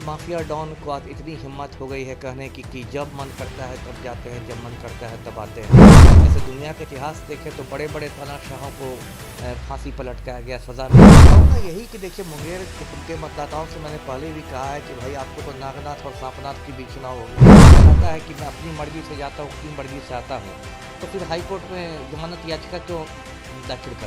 Mafia don को आज इतनी हिम्मत हो गई है कहने की कि जब मन करता है तब जाते हैं, जब मन करता है तब आते हैं। ऐसे दुनिया का इतिहास देखें तो बड़े बड़े तानाशाहों को फांसी पर लटकाया गया, सज़ा मिली। कहूँगा यही कि देखिए मुंगेर के मतदाताओं से मैंने पहले भी कहा है कि भाई आपको तो नागनाथ और सांपनाथ की भी चुनाव होगी। कहता है कि मैं अपनी मर्जी से जाता हूँ, अपनी मर्जी से आता हूँ, तो फिर हाई कोर्ट में जमानत याचिका क्यों दाखिल कर?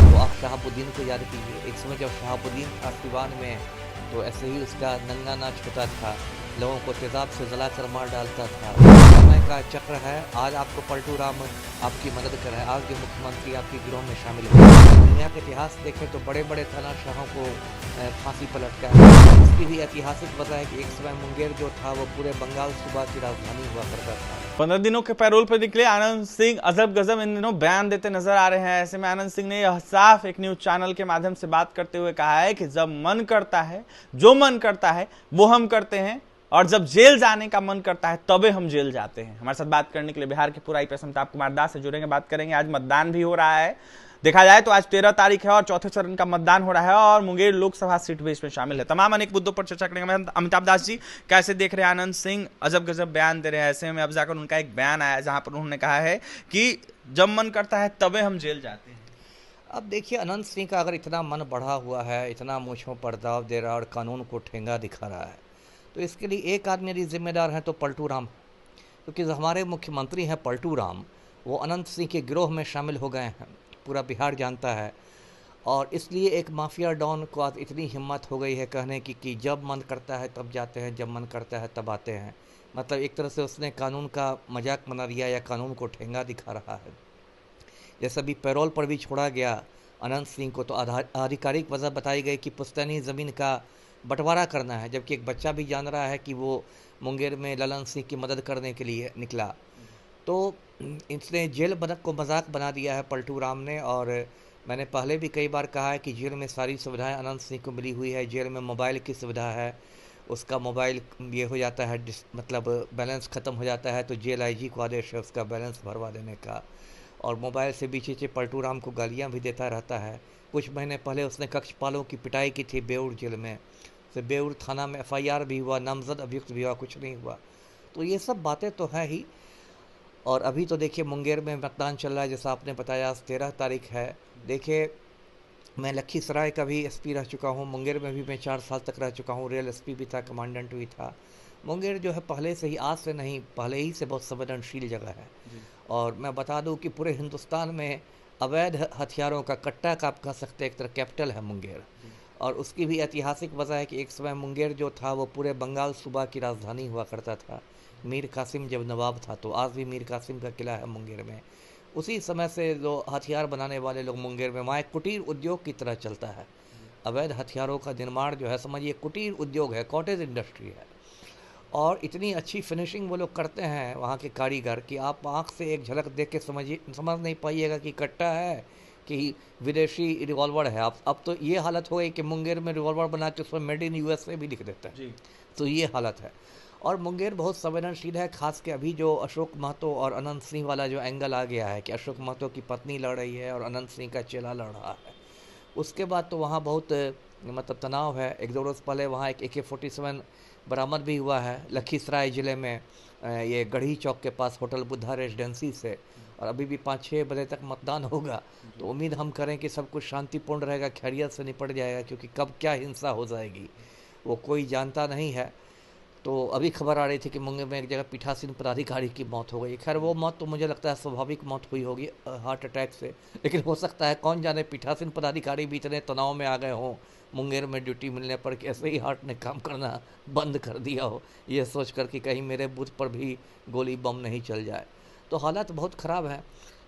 तो आप शहाबुद्दीन को याद कीजिए, एक समय जब शहाबुद्दीन था सिवान में तो ऐसे ही उसका नंगा नाच होता था, लोगों को तेजाब से जलाकर मार डालता था। समय का चक्र है, आज आपको पलटू राम आपकी मदद कर रहा है, आज के मुख्यमंत्री आपके गिरोह में शामिल हो। दुनिया का इतिहास देखें तो बड़े बड़े तानाशाहों को फांसी पर लटकाया। इसकी भी ऐतिहासिक वजह है कि एक समय मुंगेर जो था वो पूरे बंगाल सूबा की राजधानी हुआ करता था। 15 दिनों के पैरोल पर निकले आनंद सिंह अजब गजब इन दिनों बयान देते नजर आ रहे हैं। ऐसे में आनंद सिंह ने यह साफ एक न्यूज चैनल के माध्यम से बात करते हुए कहा है कि जब मन करता है, जो मन करता है वो हम करते हैं, और जब जेल जाने का मन करता है तबे हम जेल जाते हैं। हमारे साथ बात करने के लिए बिहार के पूरा आईपीएस अमिताभ कुमार दास से जुड़ेंगे, बात करेंगे। आज मतदान भी हो रहा है, देखा जाए तो आज 13 तारीख है और चौथे चरण का मतदान हो रहा है और मुंगेर लोकसभा सीट भी इसमें शामिल है। तमाम अनेक मुद्दों पर चर्चा करेंगे। अमिताभ दास जी, कैसे देख रहे हैं आनंद सिंह अजब गजब बयान दे रहे हैं? ऐसे में अब जाकर उनका एक बयान आया जहां पर उन्होंने कहा है कि जब मन करता है तबे हम जेल जाते हैं। अब देखिए अनंत सिंह का अगर इतना मन बढ़ा हुआ है, इतना मुझों पर दाव दे रहा है और कानून को ठेंगा दिखा रहा है, तो इसके लिए एक आदमी यदि जिम्मेदार है तो पलटू राम, क्योंकि जो हमारे मुख्यमंत्री हैं पलटू राम, वो अनंत सिंह के गिरोह में शामिल हो गए हैं, पूरा बिहार जानता है। और इसलिए एक माफिया डॉन को आज इतनी हिम्मत हो गई है कहने की कि जब मन करता है तब जाते हैं, जब मन करता है तब आते हैं। मतलब एक तरह से उसने कानून का मजाक बना दिया या कानून को ठेंगा दिखा रहा है। जैसे अभी पैरोल पर भी छोड़ा गया अनंत सिंह को, तो आधिकारिक वजह बताई गई कि पुश्तैनी ज़मीन का बंटवारा करना है, जबकि एक बच्चा भी जान रहा है कि वो मुंगेर में ललन सिंह की मदद करने के लिए निकला। तो इसने जेल बदक को मजाक बना दिया है पलटू राम ने। और मैंने पहले भी कई बार कहा है कि जेल में सारी सुविधाएं अनंत सिंह को मिली हुई है। जेल में मोबाइल की सुविधा है, उसका मोबाइल ये हो जाता है मतलब बैलेंस ख़त्म हो जाता है तो जेल आईजी को आदेश है उसका बैलेंस भरवा देने का। और मोबाइल से बीचे पलटू राम को गालियाँ भी देता रहता है। कुछ महीने पहले उसने कक्षपालों की पिटाई की थी बेउर जेल में, से बेउर थाना में FIR भी हुआ, नामजद अभियुक्त भी हुआ, कुछ नहीं हुआ। तो ये सब बातें तो हैं ही। और अभी तो देखिए मुंगेर में मतदान चल रहा है, जैसा आपने बताया आज 13 तारीख है। देखिए मैं लखीसराय का भी SP रह चुका हूँ, मुंगेर में भी मैं 4 साल तक रह चुका हूँ, रेल SP भी था, कमांडेंट भी था। मुंगेर जो है पहले से ही, आज से नहीं, पहले ही से बहुत संवेदनशील जगह है। और मैं बता दूं कि पूरे हिंदुस्तान में अवैध हथियारों का कट्टा का आप कह सकते हैं एक तरह कैपिटल है मुंगेर। और उसकी भी ऐतिहासिक वजह है कि एक समय मुंगेर जो था वो पूरे बंगाल सूबा की राजधानी हुआ करता था। मीर कासिम जब नवाब था, तो आज भी मीर कासिम का किला है मुंगेर में। उसी समय से जो हथियार बनाने वाले लोग मुंगेर में, वहाँ एक कुटीर उद्योग की तरह चलता है। अवैध हथियारों का निर्माण जो है समझिए कुटीर उद्योग है, कॉटेज इंडस्ट्री है। और इतनी अच्छी फिनिशिंग वो लोग करते हैं वहाँ के कारीगर कि आप आँख से एक झलक देख के समझ नहीं पाइएगा कि कट्टा है कि विदेशी रिवॉल्वर है। अब तो ये हालत हो गई कि मुंगेर में रिवॉल्वर बना के उसमें मेड इन USA भी लिख देते हैं। तो ये हालत है। और मुंगेर बहुत संवेदनशील है, खास के अभी जो अशोक महतो और अनंत सिंह वाला जो एंगल आ गया है कि अशोक महतो की पत्नी लड़ रही है और अनंत सिंह का चेला लड़ रहा है, उसके बाद तो वहाँ बहुत मतलब तनाव है। 1-2 रोज़ पहले वहाँ एक AK-47 बरामद भी हुआ है लखीसराय ज़िले में, ये गढ़ी चौक के पास होटल बुद्धा रेजिडेंसी से। और अभी भी 5-6 बजे तक मतदान होगा, तो उम्मीद हम करें कि सब कुछ शांतिपूर्ण रहेगा, खैरियत से निपट जाएगा, क्योंकि कब क्या हिंसा हो जाएगी वो कोई जानता नहीं है। तो अभी खबर आ रही थी कि मुंगेर में एक जगह पीठासीन पदाधिकारी की मौत हो गई। खैर वो मौत तो मुझे लगता है स्वाभाविक मौत हुई होगी हार्ट अटैक से, लेकिन हो सकता है कौन जाने पीठासीन पदाधिकारी भी इतने तनाव में आ गए हों मुंगेर में ड्यूटी मिलने पर कि ऐसे ही हार्ट ने काम करना बंद कर दिया हो, ये सोच कर कि कहीं मेरे बूथ पर भी गोली बम नहीं चल जाए। तो हालात बहुत ख़राब हैं।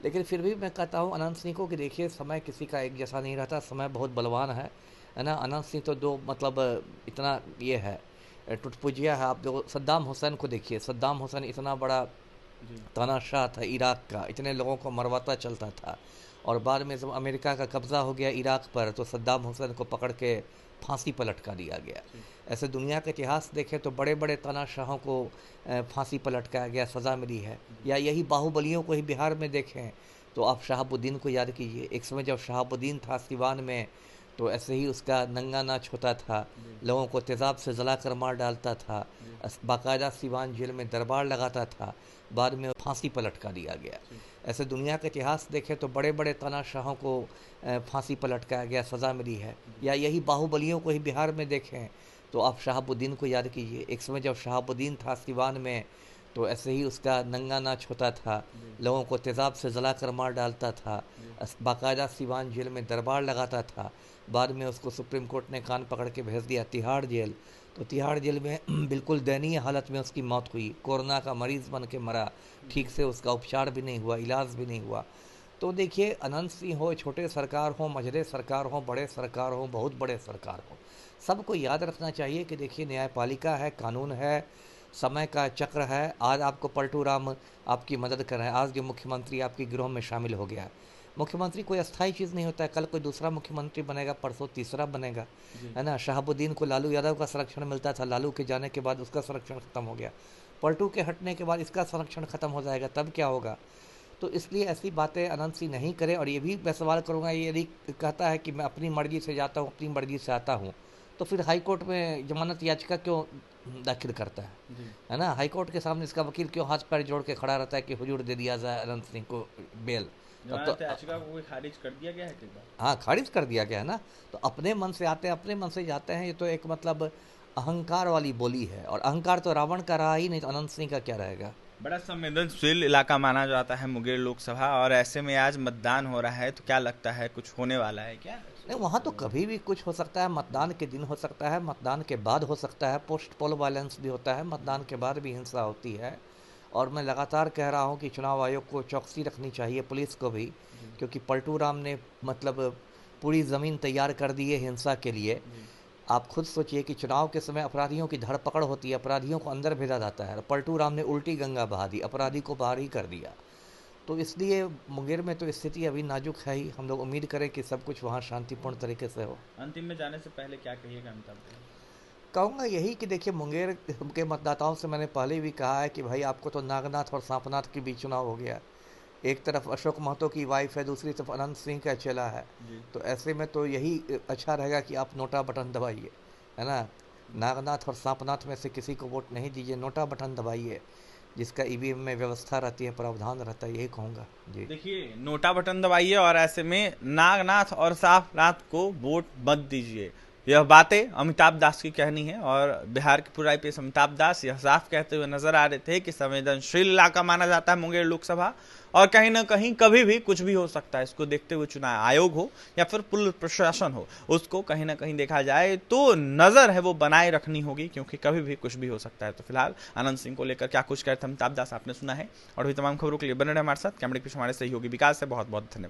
लेकिन फिर भी मैं कहता हूँ अनंत सिंह को कि देखिए समय किसी का एक जैसा नहीं रहता, समय बहुत बलवान है ना। अनंत सिंह तो दो मतलब इतना ये है टुटपुजिया है। आप जो सद्दाम हुसैन को देखिए, सद्दाम हुसैन इतना बड़ा तानाशाह था इराक़ का, इतने लोगों को मरवाता चलता था। और बाद में जब अमेरिका का कब्ज़ा हो गया इराक़ पर, तो सद्दाम हुसैन को पकड़ के फांसी पर लटका दिया गया। ऐसे दुनिया का इतिहास देखें तो बड़े बड़े तानाशाहों को फांसी पर लटकाया गया, सज़ा मिली है। या यही बाहुबलियों को ही बिहार में देखें तो आप शहाबुद्दीन को याद कीजिए। एक समय जब शहाबुद्दीन था सिवान में, तो ऐसे ही उसका नंगा नाच होता था, लोगों को तेज़ाब से जलाकर मार डालता था, बाकायदा सिवान जेल में दरबार लगाता था, बाद में फांसी पर लटका दिया गया। ऐसे दुनिया का इतिहास देखें तो बड़े बड़े तानाशाहों को फांसी पर लटकाया गया, सज़ा मिली है। या यही बाहुबलियों को ही बिहार में देखें तो आप शहाबुद्दीन को याद कीजिए। एक समय जब शहाबुद्दीन था सिवान में, तो ऐसे ही उसका नंगा नाच होता था, लोगों को तेज़ाब से जलाकर मार डालता था, बाकायदा सिवान जेल में दरबार लगाता था, बाद में उसको सुप्रीम कोर्ट ने कान पकड़ के भेज दिया तिहाड़ जेल। तो तिहाड़ जेल में बिल्कुल दयनीय हालत में उसकी मौत हुई, कोरोना का मरीज़ बन के मरा, ठीक से उसका उपचार भी नहीं हुआ, इलाज भी नहीं हुआ। तो देखिए, अनंत सिंह हो, छोटे सरकार हो, मझले सरकार हो, बड़े सरकार हो, बहुत बड़े सरकार हो, सबको याद रखना चाहिए कि देखिए न्यायपालिका है, कानून है, समय का चक्र है। आज आपको पलटू राम आपकी मदद कर रहे हैं, आज जो मुख्यमंत्री आपके गिरोह में शामिल हो गया है। मुख्यमंत्री कोई अस्थायी चीज़ नहीं होता है, कल कोई दूसरा मुख्यमंत्री बनेगा, परसों तीसरा बनेगा, है ना। शहाबुद्दीन को लालू यादव का संरक्षण मिलता था, लालू के जाने के बाद उसका संरक्षण खत्म हो गया, पलटू के हटने के बाद इसका संरक्षण खत्म हो जाएगा, तब क्या होगा। तो इसलिए ऐसी बातें अनंत सिंह नहीं करें। और ये भी मैं सवाल करूँगा, ये यदि कहता है कि मैं अपनी मर्जी से जाता हूँ, अपनी मर्जी से आता हूँ, तो फिर हाई कोर्ट में जमानत याचिका क्यों दाखिल करता है ना। हाई कोर्ट के सामने इसका वकील क्यों हाथ पैर जोड़ के खड़ा रहता है कि हुजूर दे दिया जाए अनंत सिंह को बेल। तो याचिका को कोई खारिज कर दिया गया है कि हाँ, खारिज कर दिया गया है ना। तो अपने मन से आते हैं, अपने मन से जाते हैं, ये तो एक मतलब अहंकार वाली बोली है, और अहंकार तो रावण का रहा ही नहीं, तो अनंत सिंह का क्या रहेगा। बड़ा संवेदनशील इलाका माना जाता है मुंगेर लोकसभा, और ऐसे में आज मतदान हो रहा है, तो क्या लगता है कुछ होने वाला है क्या? नहीं, वहाँ तो कभी भी कुछ हो सकता है, मतदान के दिन हो सकता है, मतदान के बाद हो सकता है, पोस्ट पोल वायलेंस भी होता है, मतदान के बाद भी हिंसा होती है। और मैं लगातार कह रहा हूँ कि चुनाव आयोग को चौकसी रखनी चाहिए, पुलिस को भी, क्योंकि पलटू राम ने मतलब पूरी ज़मीन तैयार कर दी है हिंसा के लिए। आप खुद सोचिए कि चुनाव के समय अपराधियों की धरपकड़ होती है, अपराधियों को अंदर भेजा जाता है, पलटू राम ने उल्टी गंगा बहा दी, अपराधी को बाहर ही कर दिया। तो इसलिए मुंगेर में तो स्थिति अभी नाजुक है ही। हम लोग उम्मीद करें कि सब कुछ वहाँ शांतिपूर्ण तरीके से हो। अंतिम में जाने से पहले क्या कहिएगा अमिताभ? कहूँगा यही कि देखिए, मुंगेर के मतदाताओं से मैंने पहले भी कहा है कि भाई आपको तो नागनाथ और सांपनाथ के बीच चुनाव हो गया। एक तरफ अशोक महतो की वाइफ है, दूसरी तरफ अनंत सिंह का चेला है। तो ऐसे में तो यही अच्छा रहेगा कि आप नोटा बटन दबाइए, है ना। नागनाथ और सांपनाथ में से किसी को वोट नहीं दीजिए, नोटा बटन दबाइए, जिसका ईवीएम में व्यवस्था रहती है, प्रावधान रहता है, यही कहूँगा जी। देखिए, नोटा बटन दबाइए और ऐसे में नागनाथ और सांपनाथ को वोट मत दीजिए। यह बातें अमिताभ दास की कहनी है, और बिहार के पूर्व आईपीएस अमिताभ दास यह साफ कहते हुए नजर आ रहे थे कि संवेदनशील इलाका माना जाता है मुंगेर लोकसभा, और कहीं ना कहीं कभी भी कुछ भी हो सकता है। इसको देखते हुए चुनाव आयोग हो या फिर पुलिस प्रशासन हो, उसको कहीं ना कहीं देखा जाए तो नजर है वो बनाए रखनी होगी, क्योंकि कभी भी कुछ भी हो सकता है। तो फिलहाल अनंत सिंह को लेकर क्या कुछ कहते अमिताभ दास आपने सुना है, और भी तमाम खबरों के लिए बने रहे हमारे साथ। कैमरे के पीछे हमारे सहयोगी विकास है, बहुत बहुत धन्यवाद।